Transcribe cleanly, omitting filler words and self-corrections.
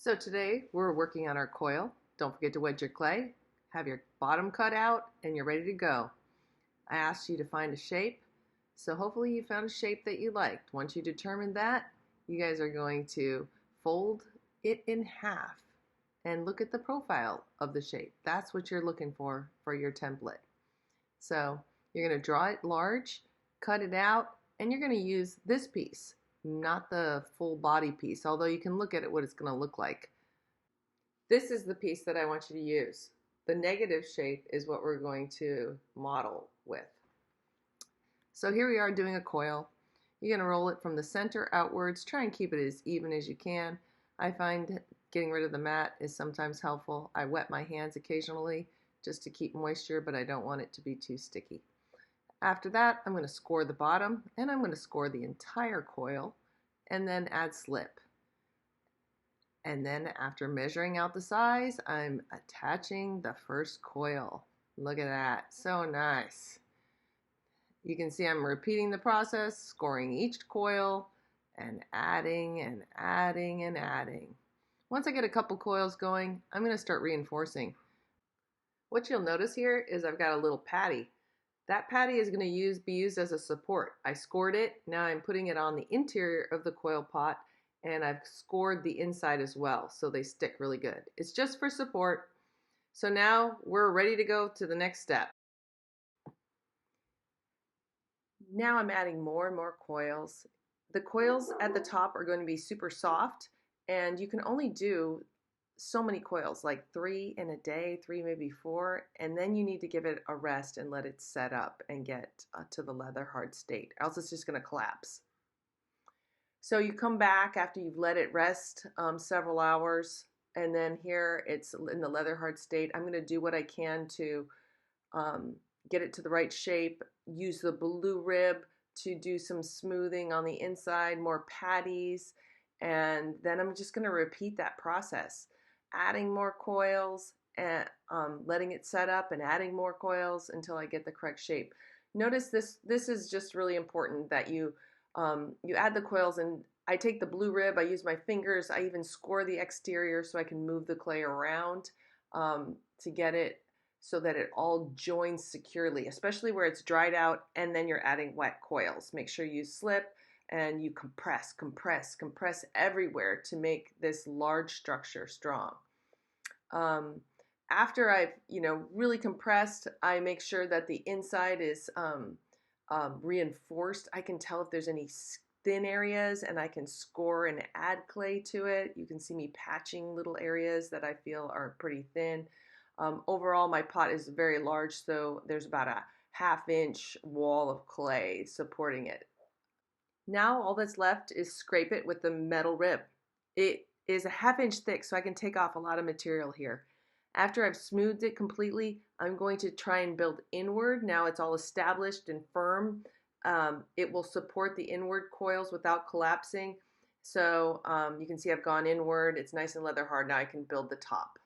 So today we're working on our coil. Don't forget to wedge your clay, have your bottom cut out, and you're ready to go. I asked you to find a shape, so hopefully you found a shape that you liked. Once you determine that, you guys are going to fold it in half and look at the profile of the shape. That's what you're looking for your template. So you're going to draw it large, cut it out, and you're going to use this piece, not the full body piece, although you can look at it what it's going to look like. This is the piece that I want you to use. The negative shape is what we're going to model with. So here we are doing a coil. You're going to roll it from the center outwards. Try and keep it as even as you can. I find getting rid of the mat is sometimes helpful. I wet my hands occasionally just to keep moisture, but I don't want it to be too sticky. After that, I'm going to score the bottom, and I'm going to score the entire coil, and then add slip. And then after measuring out the size, I'm attaching the first coil. Look at that, so nice. You can see I'm repeating the process, scoring each coil, and adding and adding and adding. Once I get a couple coils going, I'm going to start reinforcing. What you'll notice here is I've got a little patty. That patty is going to be used as a support. I scored it, now I'm putting it on the interior of the coil pot, and I've scored the inside as well, so they stick really good. It's just for support. So now we're ready to go to the next step. Now I'm adding more and more coils. The coils at the top are going to be super soft, and you can only do so many coils, like 3 in a day, 3 maybe 4, and then you need to give it a rest and let it set up and get to the leather hard state, else it's just going to collapse. So you come back after you've let it rest several hours, and then here it's in the leather hard state. I'm going to do what I can to get it to the right shape, use the blue rib to do some smoothing on the inside, more patties, and then I'm just going to repeat that process, adding more coils and letting it set up and adding more coils until I get the correct shape. Notice this is just really important that you add the coils, and I take the blue rib, I use my fingers, I even score the exterior so I can move the clay around to get it so that it all joins securely, especially where it's dried out and then you're adding wet coils. Make sure you slip and you compress, compress, compress everywhere to make this large structure strong. After I've really compressed, I make sure that the inside is reinforced. I can tell if there's any thin areas, and I can score and add clay to it. You can see me patching little areas that I feel are pretty thin. Overall, my pot is very large, so there's about a ½ inch wall of clay supporting it. Now all that's left is scrape it with the metal rib. It is a ½ inch thick, so I can take off a lot of material here. After I've smoothed it completely, I'm going to try and build inward. Now it's all established and firm. It will support the inward coils without collapsing. So you can see I've gone inward. It's nice and leather hard. Now I can build the top.